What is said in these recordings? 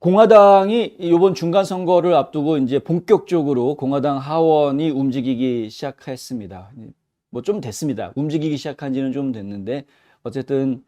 공화당이 이번 중간 선거를 앞두고 이제 본격적으로 공화당 하원이 움직이기 시작했습니다. 뭐 좀 됐습니다. 움직이기 시작한 지는 좀 됐는데 어쨌든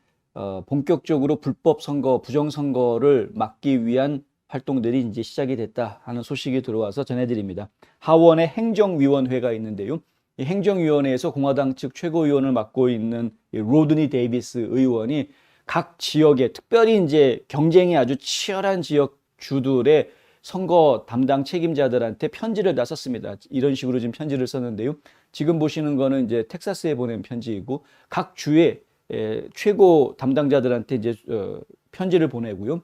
본격적으로 불법 선거, 부정 선거를 막기 위한 활동들이 이제 시작이 됐다 하는 소식이 들어와서 전해드립니다. 하원에 행정위원회가 있는데요. 이 행정위원회에서 공화당 측 최고위원을 맡고 있는 로드니 데이비스 의원이 각 지역에 특별히 이제 경쟁이 아주 치열한 지역 주들의 선거 담당 책임자들한테 편지를 다 썼습니다. 이런 식으로 지금 편지를 썼는데요. 지금 보시는 거는 이제 텍사스에 보낸 편지이고 각 주의 최고 담당자들한테 이제 편지를 보내고요.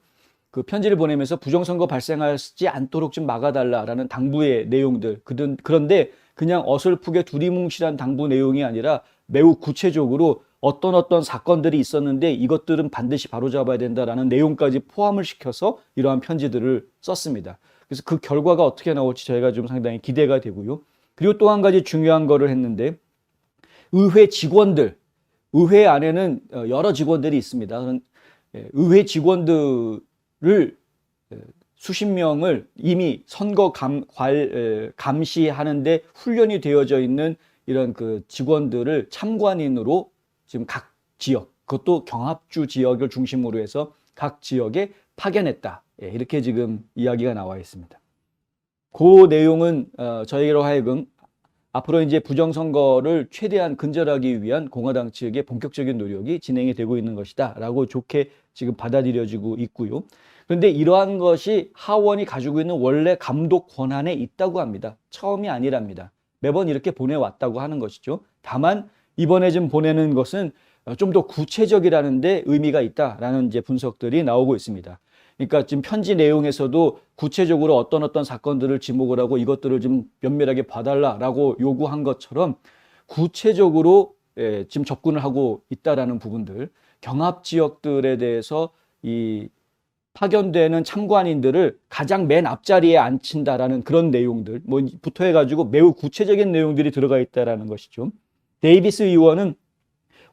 그 편지를 보내면서 부정선거 발생하지 않도록 좀 막아달라라는 당부의 내용들. 그런데 그냥 어설프게 두리뭉실한 당부 내용이 아니라 매우 구체적으로 어떤 사건들이 있었는데 이것들은 반드시 바로잡아야 된다라는 내용까지 포함을 시켜서 이러한 편지들을 썼습니다. 그래서 그 결과가 어떻게 나올지 저희가 좀 상당히 기대가 되고요. 그리고 또 한 가지 중요한 거를 했는데 의회 직원들, 의회 안에는 여러 직원들이 있습니다. 의회 직원들을 수십 명을 이미 선거 감시하는데 훈련이 되어져 있는 이런 그 직원들을 참관인으로 지금 각 지역, 그것도 경합주 지역을 중심으로 해서 각 지역에 파견했다. 이렇게 지금 이야기가 나와 있습니다. 그 내용은 저희로 하여금 앞으로 이제 부정선거를 최대한 근절하기 위한 공화당 측의 본격적인 노력이 진행이 되고 있는 것이다 라고 좋게 지금 받아들여지고 있고요. 그런데 이러한 것이 하원이 가지고 있는 원래 감독 권한에 있다고 합니다. 처음이 아니랍니다. 매번 이렇게 보내왔다고 하는 것이죠. 다만 이번에 좀 보내는 것은 좀 더 구체적이라는 데 의미가 있다라는 이제 분석들이 나오고 있습니다. 그러니까 지금 편지 내용에서도 구체적으로 어떤 사건들을 지목을 하고 이것들을 좀 면밀하게 봐달라라고 요구한 것처럼 구체적으로 지금 접근을 하고 있다라는 부분들, 경합 지역들에 대해서 이 파견되는 참관인들을 가장 맨 앞자리에 앉힌다라는 그런 내용들, 뭐부터 해가지고 매우 구체적인 내용들이 들어가 있다라는 것이죠. 데이비스 의원은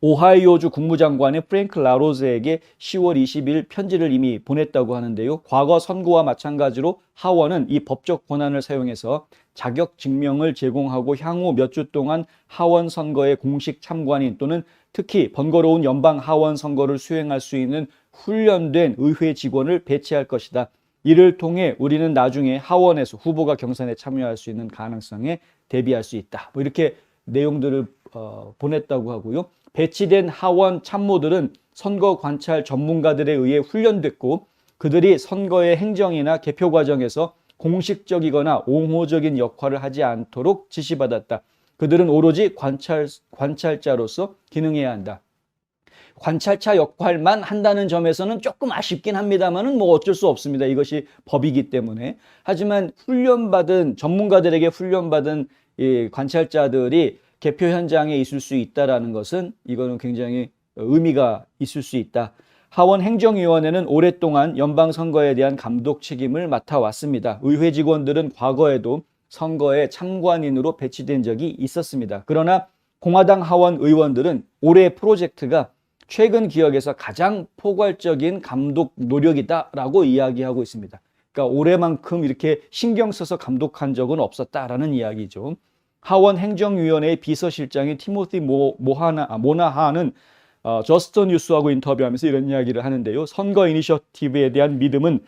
오하이오주 국무장관의 프랭크 라로즈에게 10월 20일 편지를 이미 보냈다고 하는데요. 과거 선거와 마찬가지로 하원은 이 법적 권한을 사용해서 자격 증명을 제공하고 향후 몇 주 동안 하원 선거의 공식 참관인 또는 특히 번거로운 연방 하원 선거를 수행할 수 있는 훈련된 의회 직원을 배치할 것이다. 이를 통해 우리는 나중에 하원에서 후보가 경선에 참여할 수 있는 가능성에 대비할 수 있다. 뭐 이렇게 내용들을 보냈다고 하고요. 배치된 하원 참모들은 선거 관찰 전문가들에 의해 훈련됐고 그들이 선거의 행정이나 개표 과정에서 공식적이거나 옹호적인 역할을 하지 않도록 지시받았다. 그들은 오로지 관찰자로서 기능해야 한다. 관찰자 역할만 한다는 점에서는 조금 아쉽긴 합니다만은 뭐 어쩔 수 없습니다. 이것이 법이기 때문에. 하지만 전문가들에게 훈련받은 이 관찰자들이 개표 현장에 있을 수 있다는 것은 이거는 굉장히 의미가 있을 수 있다. 하원 행정위원회는 오랫동안 연방선거에 대한 감독 책임을 맡아왔습니다. 의회 직원들은 과거에도 선거에 참관인으로 배치된 적이 있었습니다. 그러나 공화당 하원 의원들은 올해 프로젝트가 최근 기억에서 가장 포괄적인 감독 노력이다라고 이야기하고 있습니다. 그러니까 올해만큼 이렇게 신경 써서 감독한 적은 없었다라는 이야기죠. 하원 행정위원회의 비서실장인 티모티 모나하는 저스트 뉴스하고 인터뷰하면서 이런 이야기를 하는데요. 선거 이니셔티브에 대한 믿음은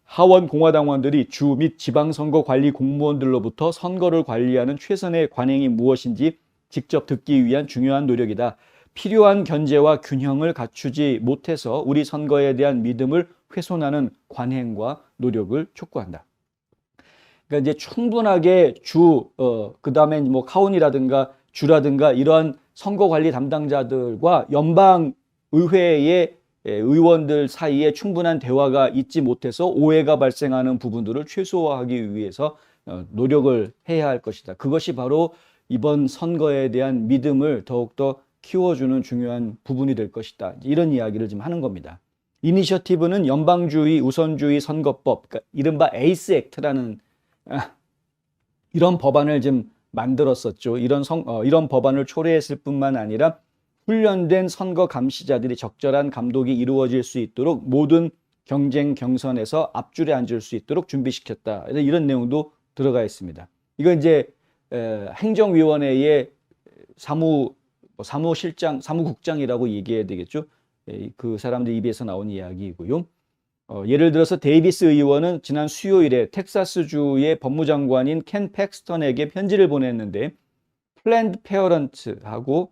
하원 공화당원들이 주 및 지방선거 관리 공무원들로부터 선거를 관리하는 최선의 관행이 무엇인지 직접 듣기 위한 중요한 노력이다. 필요한 견제와 균형을 갖추지 못해서 우리 선거에 대한 믿음을 훼손하는 관행과 노력을 촉구한다. 그러니까 이제 충분하게 그 다음에 뭐 카운티라든가 주라든가 이러한 선거 관리 담당자들과 연방 의회의 의원들 사이에 충분한 대화가 있지 못해서 오해가 발생하는 부분들을 최소화하기 위해서 노력을 해야 할 것이다. 그것이 바로 이번 선거에 대한 믿음을 더욱더 키워주는 중요한 부분이 될 것이다. 이런 이야기를 지금 하는 겁니다. 이니셔티브는 연방주의 우선주의 선거법, 그러니까 이른바 에이스 액트라는 이런 법안을 좀 만들었었죠. 이런 법안을 초래했을 뿐만 아니라 훈련된 선거 감시자들이 적절한 감독이 이루어질 수 있도록 모든 경쟁 경선에서 앞줄에 앉을 수 있도록 준비시켰다. 이런 내용도 들어가 있습니다. 이건 이제 행정위원회의 사무국장이라고 얘기해야 되겠죠. 그 사람들 입에서 나온 이야기이고요. 예를 들어서 데이비스 의원은 지난 수요일에 텍사스주의 법무장관인 켄 팩스턴에게 편지를 보냈는데 플랜드 페어런트하고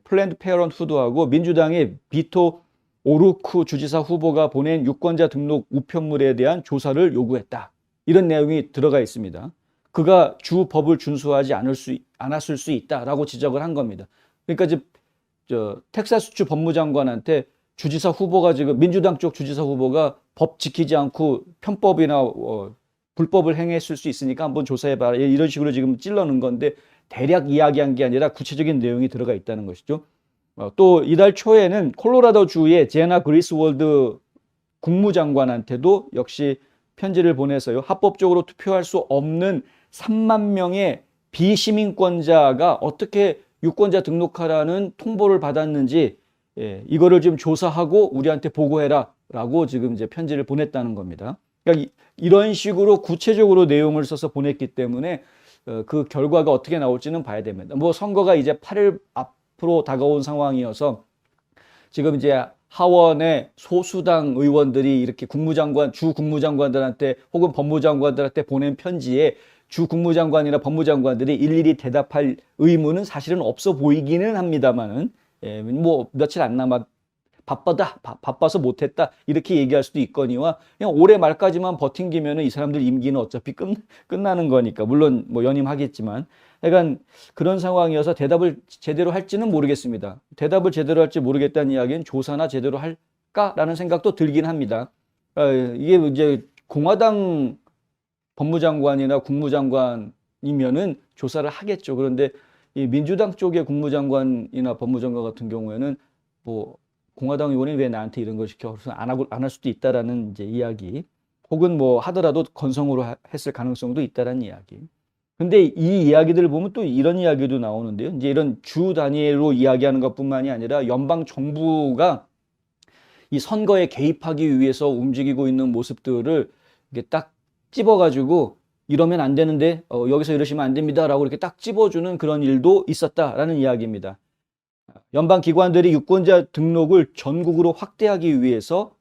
플랜드 페어런트후드하고 민주당의 비토 오루크 주지사 후보가 보낸 유권자 등록 우편물에 대한 조사를 요구했다. 이런 내용이 들어가 있습니다. 그가 주 법을 준수하지 않았을 수 있다라고 지적을 한 겁니다. 그러니까 이제 텍사스주 법무장관한테 주지사 후보가 지금 민주당 쪽 주지사 후보가 법 지키지 않고 편법이나 불법을 행했을 수 있으니까 한번 조사해봐라. 이런 식으로 지금 찔러놓은 건데 대략 이야기한 게 아니라 구체적인 내용이 들어가 있다는 것이죠. 또 이달 초에는 콜로라도주의 제나 그리스월드 국무장관한테도 역시 편지를 보내서요. 합법적으로 투표할 수 없는 3만 명의 비시민권자가 어떻게 유권자 등록하라는 통보를 받았는지 이거를 좀 조사하고 우리한테 보고해라 라고 지금 이제 편지를 보냈다는 겁니다. 그러니까 이런 식으로 구체적으로 내용을 써서 보냈기 때문에 그 결과가 어떻게 나올지는 봐야 됩니다. 뭐 선거가 이제 8일 앞으로 다가온 상황이어서 지금 이제 하원의 소수당 의원들이 이렇게 주 국무장관들한테 혹은 법무장관들한테 보낸 편지에 주 국무장관이나 법무장관들이 일일이 대답할 의무는 사실은 없어 보이기는 합니다만은 뭐 며칠 안 남아 바빠서 못했다 이렇게 얘기할 수도 있거니와 그냥 올해 말까지만 버팅기면은 이 사람들 임기는 어차피 끝나는 거니까 물론 뭐 연임하겠지만 그러니까 그런 상황이어서 대답을 제대로 할지는 모르겠습니다. 대답을 제대로 할지 모르겠다는 이야기는 조사나 제대로 할까라는 생각도 들긴 합니다. 이게 이제 공화당 법무장관이나 국무장관이면은 조사를 하겠죠. 그런데 이 민주당 쪽의 국무장관이나 법무장관 같은 경우에는 뭐 공화당 의원이 왜 나한테 이런 걸 시켜? 그래서 안 할 수도 있다라는 이제 이야기, 혹은 뭐 하더라도 건성으로 했을 가능성도 있다라는 이야기. 근데 이 이야기들을 보면 또 이런 이야기도 나오는데요. 이제 이런 주 단위로 이야기하는 것뿐만이 아니라 연방 정부가 이 선거에 개입하기 위해서 움직이고 있는 모습들을 이렇게 딱 찝어가지고 이러면 안 되는데 여기서 이러시면 안 됩니다라고 이렇게 딱 찝어주는 그런 일도 있었다라는 이야기입니다. 연방 기관들이 유권자 등록을 전국으로 확대하기 위해서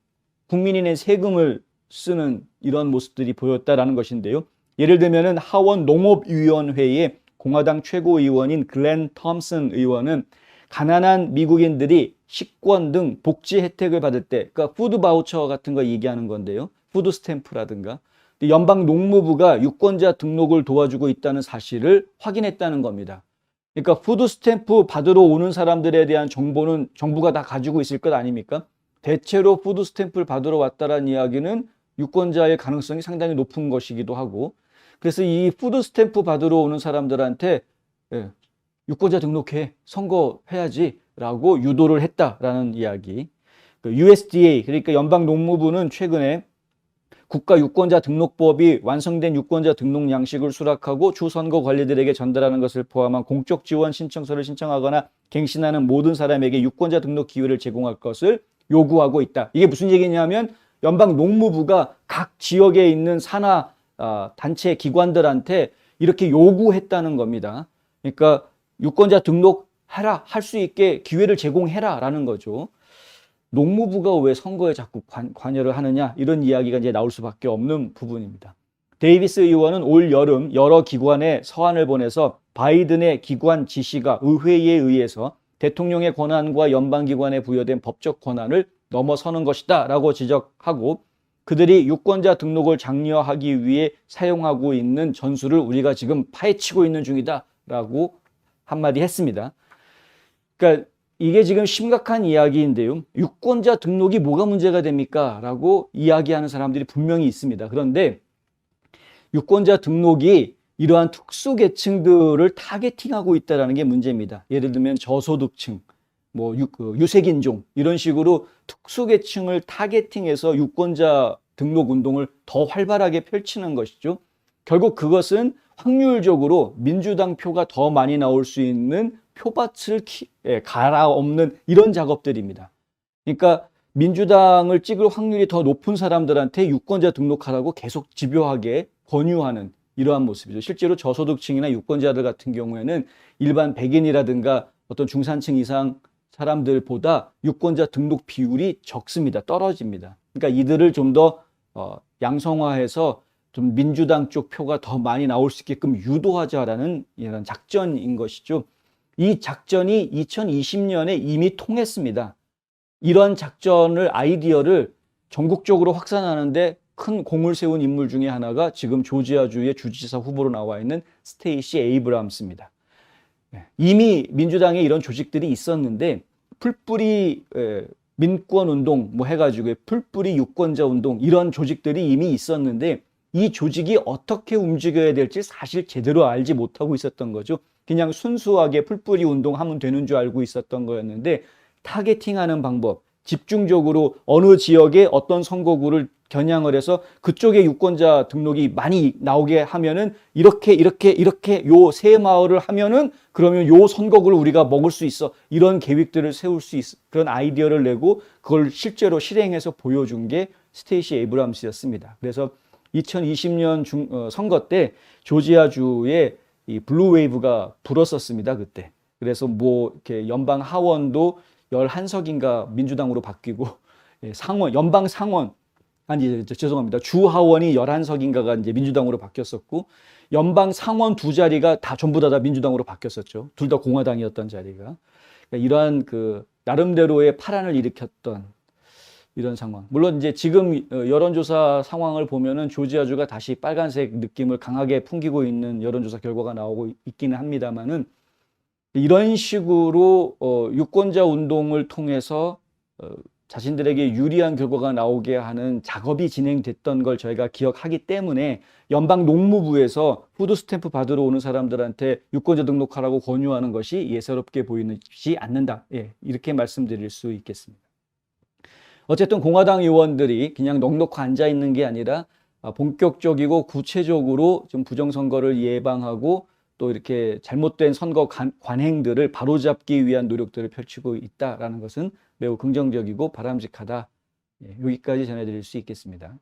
국민이 낸 세금을 쓰는 이런 모습들이 보였다라는 것인데요. 예를 들면은 하원 농업위원회의 공화당 최고의원인 글렌 톰슨 의원은 가난한 미국인들이 식권 등 복지 혜택을 받을 때, 그러니까 푸드 바우처 같은 거 얘기하는 건데요. 푸드 스탬프라든가 연방 농무부가 유권자 등록을 도와주고 있다는 사실을 확인했다는 겁니다. 그러니까 푸드 스탬프 받으러 오는 사람들에 대한 정보는 정부가 다 가지고 있을 것 아닙니까? 대체로 푸드 스탬프를 받으러 왔다는 이야기는 유권자의 가능성이 상당히 높은 것이기도 하고, 그래서 이 푸드 스탬프 받으러 오는 사람들한테 유권자 등록해, 선거해야지 라고 유도를 했다라는 이야기. USDA, 그러니까 연방 농무부는 최근에 국가 유권자 등록법이 완성된 유권자 등록 양식을 수락하고 주 선거 관리들에게 전달하는 것을 포함한 공적 지원 신청서를 신청하거나 갱신하는 모든 사람에게 유권자 등록 기회를 제공할 것을 요구하고 있다. 이게 무슨 얘기냐면 연방 농무부가 각 지역에 있는 산하 단체 기관들한테 이렇게 요구했다는 겁니다. 그러니까 유권자 등록해라, 할 수 있게 기회를 제공해라 라는 거죠. 농무부가 왜 선거에 자꾸 관여를 하느냐, 이런 이야기가 이제 나올 수밖에 없는 부분입니다. 데이비스 의원은 올 여름 여러 기관에 서한을 보내서 바이든의 기관 지시가 의회에 의해서 대통령의 권한과 연방기관에 부여된 법적 권한을 넘어서는 것이다 라고 지적하고, 그들이 유권자 등록을 장려하기 위해 사용하고 있는 전술을 우리가 지금 파헤치고 있는 중이다 라고 한마디 했습니다. 그러니까 이게 지금 심각한 이야기인데요. 유권자 등록이 뭐가 문제가 됩니까? 라고 이야기하는 사람들이 분명히 있습니다. 그런데 유권자 등록이 이러한 특수계층들을 타겟팅하고 있다는 게 문제입니다. 예를 들면 저소득층, 뭐 유색인종, 이런 식으로 특수계층을 타겟팅해서 유권자 등록 운동을 더 활발하게 펼치는 것이죠. 결국 그것은 확률적으로 민주당 표가 더 많이 나올 수 있는 표밭을 갈아엎는 이런 작업들입니다. 그러니까 민주당을 찍을 확률이 더 높은 사람들한테 유권자 등록하라고 계속 집요하게 권유하는 이러한 모습이죠. 실제로 저소득층이나 유권자들 같은 경우에는 일반 백인이라든가 어떤 중산층 이상 사람들보다 유권자 등록 비율이 적습니다. 떨어집니다. 그러니까 이들을 좀 더 양성화해서 좀 민주당 쪽 표가 더 많이 나올 수 있게끔 유도하자라는 이런 작전인 것이죠. 이 작전이 2020년에 이미 통했습니다. 이런 작전을 아이디어를 전국적으로 확산하는데 큰 공을 세운 인물 중에 하나가 지금 조지아주의 주지사 후보로 나와 있는 스테이시 에이브람스입니다. 이미 민주당에 이런 조직들이 있었는데 풀뿌리 민권운동 뭐 해가지고 풀뿌리 유권자운동 이런 조직들이 이미 있었는데 이 조직이 어떻게 움직여야 될지 사실 제대로 알지 못하고 있었던 거죠. 그냥 순수하게 풀뿌리 운동하면 되는 줄 알고 있었던 거였는데 타겟팅하는 방법, 집중적으로 어느 지역에 어떤 선거구를 겨냥을 해서 그쪽에 유권자 등록이 많이 나오게 하면은 이렇게 요 세 마을을 하면은 그러면 요 선거구를 우리가 먹을 수 있어. 이런 계획들을 세울 수 있어. 그런 아이디어를 내고 그걸 실제로 실행해서 보여준 게 스테이시 에이브람스였습니다. 그래서 2020년 선거 때 조지아주에 이 블루 웨이브가 불었었습니다. 그때. 그래서 뭐 이렇게 연방 하원도 11석인가 민주당으로 바뀌고 상원, 연방 상원 아니 죄송합니다. 주 하원이 11석인가가 이제 민주당으로 바뀌었었고 연방 상원 두 자리가 다 전부 다 민주당으로 바뀌었었죠. 둘 다 공화당이었던 자리가. 그러니까 이러한 그 나름대로의 파란을 일으켰던 이런 상황. 물론 이제 지금 여론조사 상황을 보면은 조지아주가 다시 빨간색 느낌을 강하게 풍기고 있는 여론조사 결과가 나오고 있기는 합니다만은 이런 식으로 유권자 운동을 통해서 자신들에게 유리한 결과가 나오게 하는 작업이 진행됐던 걸 저희가 기억하기 때문에 연방 농무부에서 푸드 스탬프 받으러 오는 사람들한테 유권자 등록하라고 권유하는 것이 예사롭게 보이지 않는다. 예, 이렇게 말씀드릴 수 있겠습니다. 어쨌든 공화당 의원들이 그냥 넉넉히 앉아 있는 게 아니라 본격적이고 구체적으로 좀 부정선거를 예방하고 또 이렇게 잘못된 선거 관행들을 바로잡기 위한 노력들을 펼치고 있다라는 것은 매우 긍정적이고 바람직하다. 여기까지 전해드릴 수 있겠습니다.